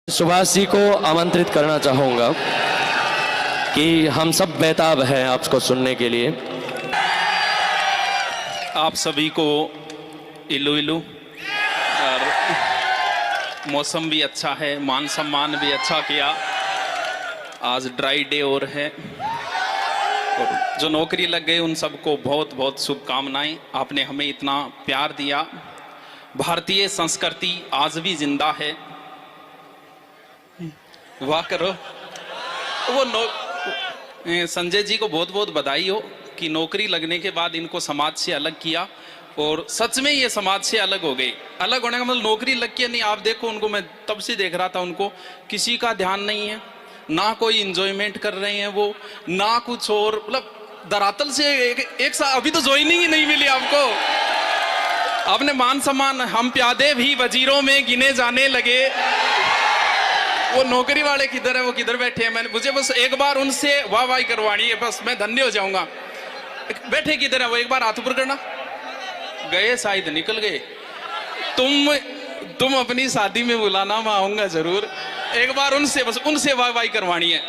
सुभाष जी को आमंत्रित करना चाहूँगा कि हम सब बेताब हैं आपको सुनने के लिए। आप सभी को इलू इलू, और मौसम भी अच्छा है, मान सम्मान भी अच्छा किया। आज ड्राई डे और है, और जो नौकरी लग गई उन सबको बहुत बहुत शुभकामनाएं। आपने हमें इतना प्यार दिया। भारतीय संस्कृति आज भी जिंदा है। वाह करो। संजय जी को बहुत बहुत बधाई हो कि नौकरी लगने के बाद इनको समाज से अलग किया, और सच में ये समाज से अलग हो गए। अलग होने का मतलब नौकरी लग के नहीं। आप देखो उनको, मैं तब से देख रहा था उनको, किसी का ध्यान नहीं है, ना कोई इंजॉयमेंट कर रहे हैं वो, ना कुछ और। मतलब धरातल से एक साथ अभी तो ज्वाइनिंग ही नहीं मिली आपको। आपने मान सम्मान, हम प्यादे भी वजीरों में गिने जाने लगे। वो नौकरी वाले किधर है, वो किधर बैठे हैं? मैंने मुझे बस एक बार उनसे वाह वाही करवानी है, बस मैं धन्य हो जाऊंगा। बैठे किधर है वो, एक बार हाथ ऊपर करना। गए शायद, निकल गए। तुम अपनी शादी में बुलाना, मैं आऊंगा जरूर। एक बार उनसे, बस उनसे वाह वाही करवानी है।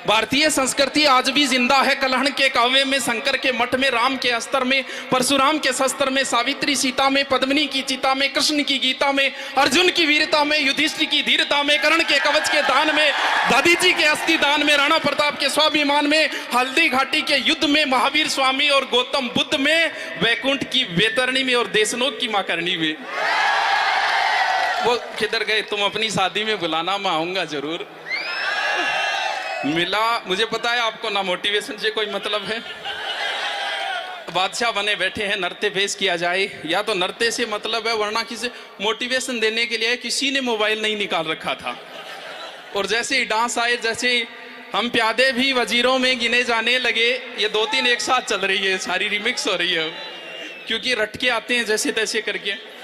भारतीय संस्कृति आज भी जिंदा है। कलहण के काव्य में, शंकर के मठ में, राम के अस्त्र में, परशुराम के शस्त्र में, सावित्री सीता में, पद्मिनी की चिता में, कृष्ण की गीता में, अर्जुन की वीरता में, युधिष्ठिर की धीरता में, कर्ण के कवच के दान में, दादी जी के अस्थि दान में, राणा प्रताप के स्वाभिमान में, हल्दी घाटी के युद्ध में, महावीर स्वामी और गौतम बुद्ध में, वैकुंठ की वेतरणी में, और देशनोक की मां करणी में। वो किधर गए? तुम अपनी शादी में बुलाना, मैं आऊंगा जरूर। मिला, मुझे पता है आपको ना मोटिवेशन से कोई मतलब है। बादशाह बने बैठे हैं, नृत्य पेश किया जाए, या तो नृत्य से मतलब है, वरना किसी मोटिवेशन देने के लिए किसी ने मोबाइल नहीं निकाल रखा था। और जैसे ही डांस आए, जैसे हम प्यादे भी वजीरों में गिने जाने लगे, ये 2-3 एक साथ चल रही है, सारी रिमिक्स हो रही है, क्योंकि रटके आते हैं जैसे तैसे करके।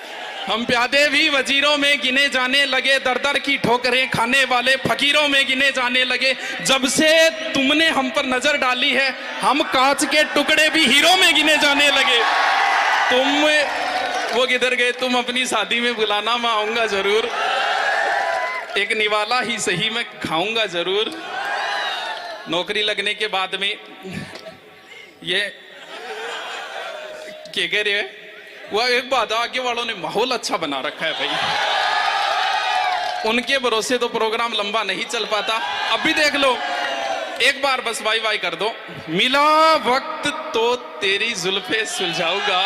हम प्यादे भी वजीरों में गिने जाने लगे, दर दर की ठोकरें खाने वाले फकीरों में गिने जाने लगे। जब से तुमने हम पर नजर डाली है, हम कांच के टुकड़े भी हीरो में गिने जाने लगे। वो किधर गए? तुम अपनी शादी में बुलाना, मैं आऊंगा जरूर। एक निवाला ही सही, मैं खाऊंगा जरूर। नौकरी लगने के बाद में ये क्या कह रहे हैं? वह एक बात, आगे वालों ने माहौल अच्छा बना रखा है भाई। उनके भरोसे तो प्रोग्राम लंबा नहीं चल पाता। अब भी देख लो, एक बार बस वाई वाई कर दो। मिला वक्त तो तेरी जुल्फे सुलझाऊंगा।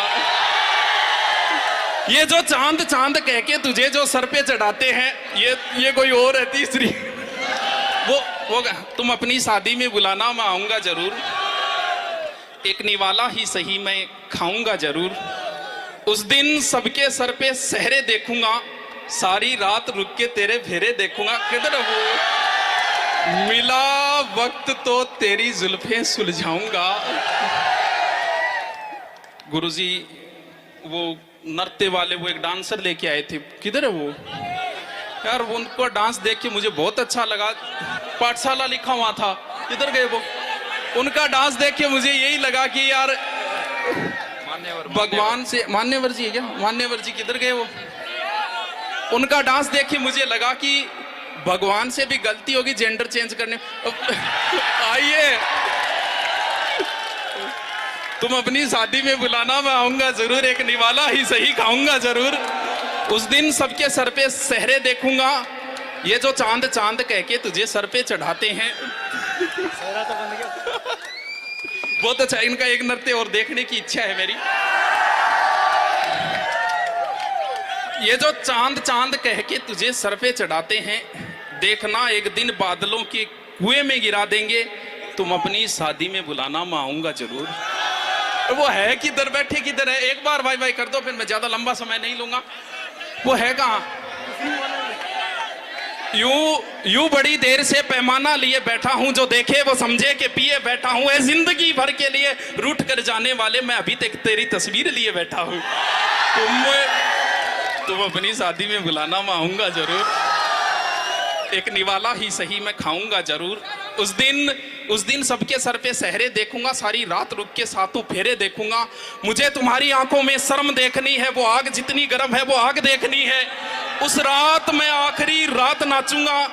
ये जो चांद चांद कह के तुझे जो सर पे चढ़ाते हैं, ये कोई और है तीसरी। वो तुम अपनी शादी में बुलाना, मैं आऊंगा जरूर। एक निवाला ही सही, मैं खाऊंगा जरूर। उस दिन सबके सर पे सहरे देखूंगा, सारी रात रुक के तेरे फेरे देखूंगा। किधर वो? मिला वक्त तो तेरी जुल्फें सुलझाऊंगा। गुरुजी वो नृत्य वाले, वो एक डांसर लेके आए थे, किधर है वो यार? उनको डांस देख के मुझे बहुत अच्छा लगा। पाठशाला लिखा हुआ था, किधर गए वो? उनका डांस देख के मुझे यही लगा कि यार भगवान से, मान्यवर जी है क्या? मान्यवर जी किधर गए वो? उनका डांस देख के मुझे लगा कि भगवान से भी गलती होगी जेंडर चेंज करने। आइए, तुम अपनी शादी में बुलाना, मैं आऊंगा जरूर। एक निवाला ही सही, खाऊंगा जरूर। उस दिन सबके सर पे सहरे देखूंगा। ये जो चांद चांद कह के तुझे सर पे चढ़ाते हैं। बहुत अच्छा, इनका एक नृत्य और देखने की इच्छा है मेरी। ये जो चांद चांद कह के तुझे सर पे चढ़ाते हैं, देखना एक दिन बादलों के कुएं में गिरा देंगे। तुम अपनी शादी में बुलाना, मैं आऊंगा जरूर। वो है किधर? बैठे किधर है? एक बार भाई भाई कर दो, फिर मैं ज्यादा लंबा समय नहीं लूंगा। वो है कहाँ? यूं बड़ी देर से पैमाना लिए बैठा हूं, जो देखे वो समझे कि पिए बैठा हूं। ऐ जिंदगी भर के लिए रूठ कर जाने वाले, मैं अभी तक तेरी तस्वीर लिए बैठा हूं। तुम अपनी शादी में बुलाना, मैं आऊंगा जरूर। एक निवाला ही सही मैं खाऊंगा जरूर। उस दिन सबके सर पे सहरे देखूंगा, सारी रात रुक के सातों फेरे देखूंगा। मुझे तुम्हारी आंखों में शर्म देखनी है, वो आग जितनी गर्म है वो आग देखनी है। उस रात मैं आखिरी रात नाचूंगा,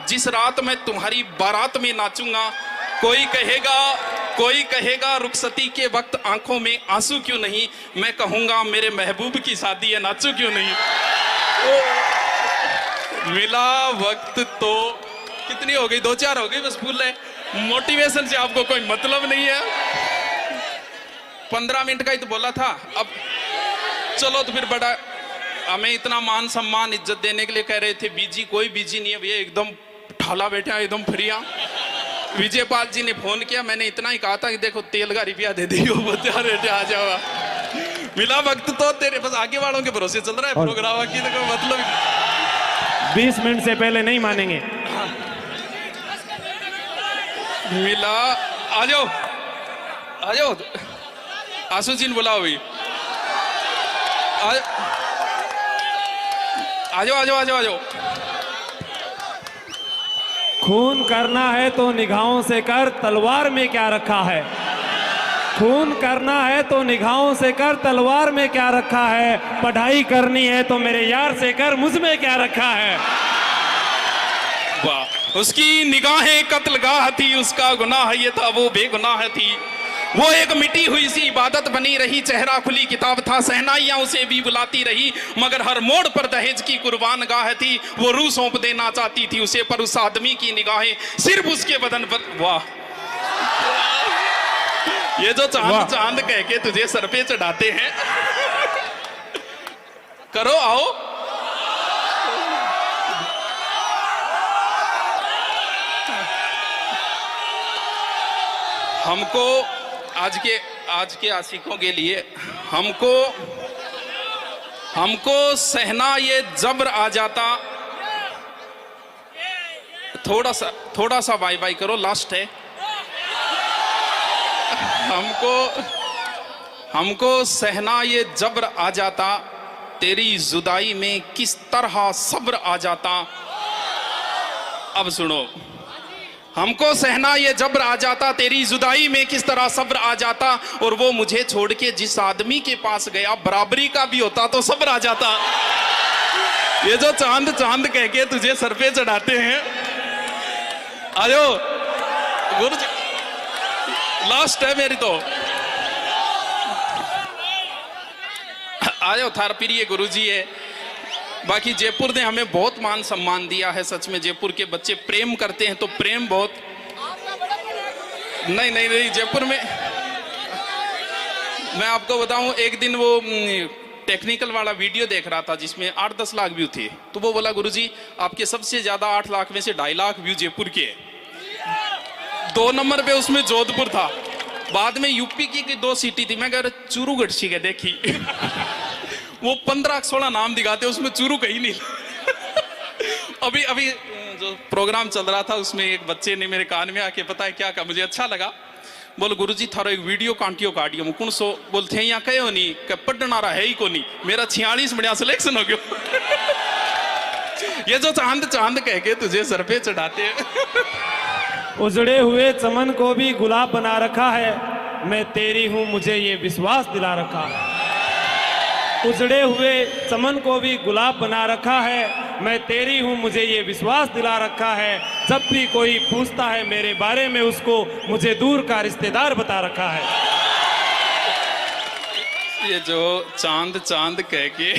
जिस रात मैं तुम्हारी बारात में नाचूंगा। कोई कहेगा रुखसती के वक्त आंखों में आंसू क्यों नहीं, मैं कहूंगा मेरे महबूब की शादी है, नाचू क्यों नहीं। मिला वक्त तो कितनी हो गई, 2-4 हो गई बस, फूल है। मोटिवेशन से आपको कोई मतलब नहीं है। 15 मिनट का ही तो बोला था। अब चलो तो फिर बड़ा हमें इतना मान सम्मान इज्जत देने के लिए कह रहे थे बीजी, कोई बीजी नहीं है भैया, एकदम ठाला बैठा, एकदम फ्रिया। विजय पाल जी ने फोन किया, मैंने इतना ही कहा था कि देखो तेल का रुपया दे दियो, बेटे आ जाओ। मिला वक्त तो तेरे बस आगे वालों के भरोसे चल रहा है प्रोग्राम की, तो मतलब 20 मिनट से पहले नहीं मानेंगे। मिला आ जाओ आशु जी ने बुलाओ भाई, आ जाओ। खून करना है तो निगाहों से कर, तलवार में क्या रखा है। खून करना है तो निगाहों से कर, तलवार में क्या रखा है। पढ़ाई करनी है तो मेरे यार से कर, मुझ में क्या रखा है। वाह, उसकी निगाहें कत्लगाह थी, उसका गुनाह ये था वो बेगुनाह थी। वो एक मिटी हुई सी इबादत बनी रही, चेहरा खुली किताब था, सहनाइयां उसे भी बुलाती रही, मगर हर मोड़ पर दहेज की कुर्बान गाह थी। वो रूह सौंप देना चाहती थी उसे, पर उस आदमी की निगाहें सिर्फ उसके बदन पर। वाह, ये जो चांद चांद कह के तुझे सर पे चढ़ाते हैं, करो आओ। हमको आज के आशिकों के लिए हमको सहना ये जबर आ जाता। थोड़ा सा बाय बाय करो, लास्ट है। हमको सहना ये जबर आ जाता, तेरी जुदाई में किस तरह सब्र आ जाता। अब सुनो, हमको सहना ये जबर आ जाता, तेरी जुदाई में किस तरह सब्र आ जाता। और वो मुझे छोड़ के जिस आदमी के पास गया, बराबरी का भी होता तो सब्र आ जाता। ये जो चांद चांद कह के तुझे सर पे चढ़ाते हैं, आयो गुरु जी, लास्ट है मेरी तो। आयो थार प्रिय गुरु जी है। बाकी जयपुर ने हमें बहुत मान सम्मान दिया है, सच में जयपुर के बच्चे प्रेम करते हैं, तो प्रेम बहुत। नहीं जयपुर में मैं आपको बताऊं, एक दिन वो टेक्निकल वाला वीडियो देख रहा था जिसमें 8-10 लाख व्यू थे, तो वो बोला गुरुजी आपके सबसे ज्यादा 8 लाख में से 2.5 लाख व्यू जयपुर के हैं। 2 नंबर पे उसमें जोधपुर था, बाद में यूपी की 2 सिटी थी। मैं कह रहा चूरू गढ़सी के देखी वो 15-16 नाम दिखाते, उसमें चूरू कहीं नहीं। अभी जो प्रोग्राम चल रहा था उसमें एक बच्चे ने मेरे कान में आके पता है क्या कहा, मुझे अच्छा लगा। बोल गुरुजी थारो एक वीडियो काटियो मुकुन सो बोलते हैं यहाँ कहो नहीं पढ़नारा है ही को नहीं, मेरा 46 बढ़िया सिलेक्शन हो गया। ये जो चांद चांद कह के तुझे सर पे चढ़ाते हैं। उजड़े हुए चमन को भी गुलाब बना रखा है, मैं तेरी हूं मुझे ये विश्वास दिला रखा है। उजड़े हुए चमन को भी गुलाब बना रखा है, मैं तेरी हूं मुझे ये विश्वास दिला रखा है। जब भी कोई पूछता है मेरे बारे में, उसको मुझे दूर का रिश्तेदार बता रखा है। ये जो चांद चांद कह के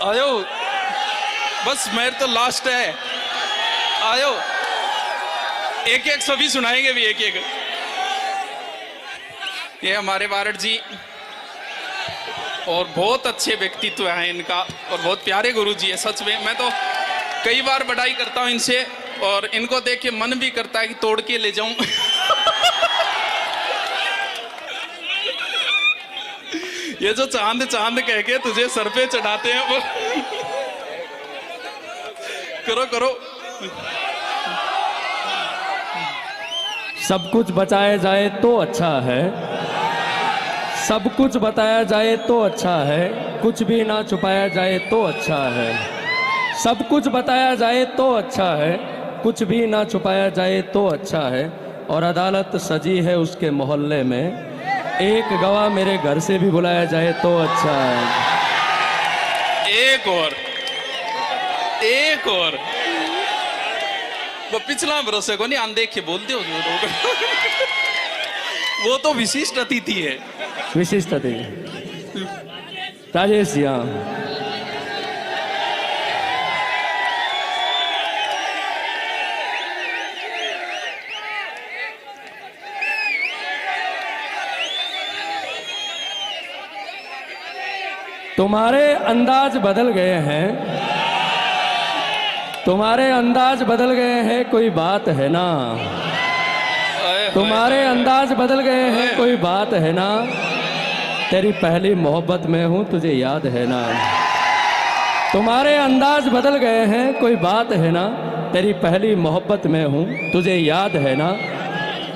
आयो, बस मेरे तो लास्ट है। आयो एक एक सभी सुनाएंगे भी एक एक। ये हमारे बारट जी और बहुत अच्छे व्यक्तित्व हैं इनका, और बहुत प्यारे गुरु जी है सच में। मैं तो कई बार बड़ाई करता हूं इनसे, और इनको देख के मन भी करता है कि तोड़ के ले जाऊं। ये जो चांद चांद कह के तुझे सर पे चढ़ाते हैं वो करो सब कुछ बचाया जाए तो अच्छा है, सब कुछ बताया जाए तो अच्छा है, कुछ भी ना छुपाया जाए तो अच्छा है। सब कुछ बताया जाए तो अच्छा है, कुछ भी ना छुपाया जाए तो अच्छा है। और अदालत सजी है उसके मोहल्ले में, एक गवाह मेरे घर से भी बुलाया जाए तो अच्छा है। एक और वो पिछला भरोसे को नहीं अनदेखे बोलते हो वो तो विशिष्ट अतिथि है। विशिष्ट अतिथि राजेश जी, हाँ। तुम्हारे अंदाज बदल गए हैं, तुम्हारे अंदाज बदल गए हैं, कोई बात है ना। तुम्हारे अंदाज बदल गए हैं, कोई बात है ना। तेरी पहली मोहब्बत में हूँ, तुझे याद है ना। तुम्हारे अंदाज बदल गए हैं, कोई बात है ना। तेरी पहली मोहब्बत में हूँ, तुझे याद है ना।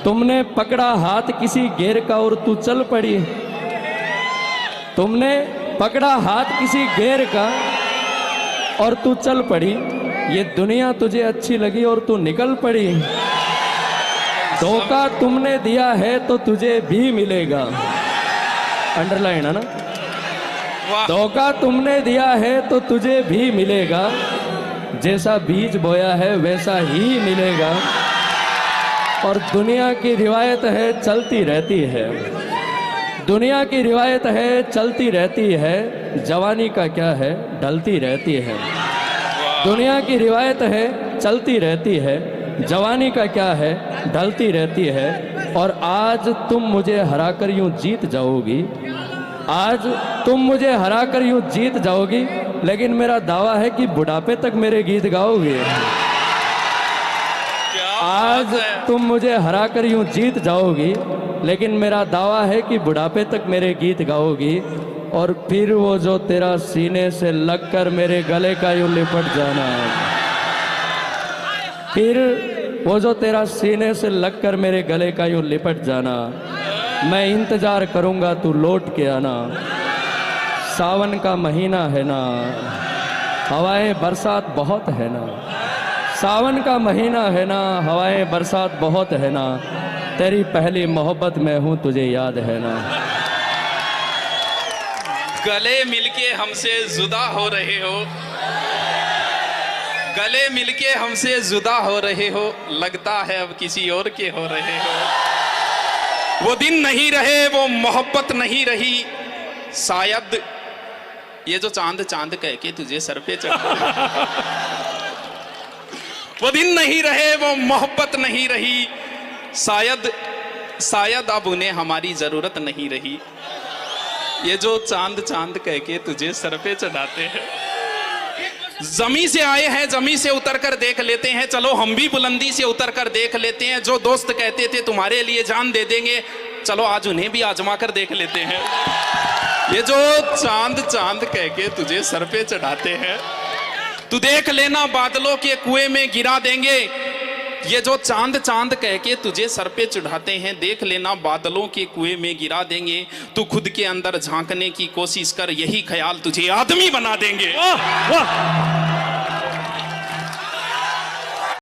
तुमने पकड़ा हाथ किसी गैर का और तू चल पड़ी। तुमने पकड़ा हाथ किसी गैर का और तू चल पड़ी। ये दुनिया तुझे अच्छी लगी और तू निकल पड़ी। धोखा तुमने दिया है तो तुझे भी मिलेगा। अंडरलाइन है ना। धोखा तुमने दिया है तो तुझे भी मिलेगा। जैसा बीज बोया है वैसा ही मिलेगा। और दुनिया की रिवायत है चलती रहती है। दुनिया की रिवायत है चलती रहती है। जवानी का क्या है ढलती रहती है। दुनिया की रिवायत है चलती रहती है। जवानी का क्या है ढलती रहती है। और आज तुम मुझे हराकर यूं जीत जाओगी। आज तुम मुझे हराकर यूं जीत जाओगी। लेकिन मेरा दावा है कि बुढ़ापे तक मेरे गीत गाओगे। आज तुम मुझे हराकर यूं जीत जाओगी। लेकिन मेरा दावा है कि बुढ़ापे तक मेरे गीत गाओगी। और फिर वो जो तेरा सीने से लगकर मेरे गले का यूं लिपट जाना। फिर वो जो तेरा सीने से लगकर मेरे गले का यूं लिपट जाना। मैं इंतजार करूंगा तू लौट के आना। सावन का महीना है ना, हवाएं बरसात बहुत है ना। सावन का महीना है ना, हवाएं बरसात बहुत है ना। तेरी पहली मोहब्बत में हूँ, तुझे याद है ना। गले मिलके हमसे जुदा हो रहे हो। गले मिलके हमसे जुदा हो रहे हो। लगता है अब किसी और के हो रहे हो। वो दिन नहीं रहे, वो मोहब्बत नहीं रही। शायद ये जो चांद चांद कह के तुझे सर पे चढ़ा। वो दिन नहीं रहे, वो मोहब्बत नहीं रही। शायद अब उन्हें हमारी जरूरत नहीं रही। ये जो चांद चांद कह के तुझे सर पे चढ़ाते हैं। जमी से आए हैं, जमी से उतर कर देख लेते हैं। चलो हम भी बुलंदी से उतर कर देख लेते हैं। जो दोस्त कहते थे तुम्हारे लिए जान दे देंगे, चलो आज उन्हें भी आजमा कर देख लेते हैं। ये जो चांद चांद कह के तुझे सर पे चढ़ाते हैं, तू देख लेना बादलों के कुएं में गिरा देंगे। ये जो चांद चांद कह के तुझे सर पे चढ़ाते हैं, देख लेना बादलों के कुएं में गिरा देंगे। तू खुद के अंदर झांकने की कोशिश कर, यही ख्याल तुझे आदमी बना देंगे। वाह वाह।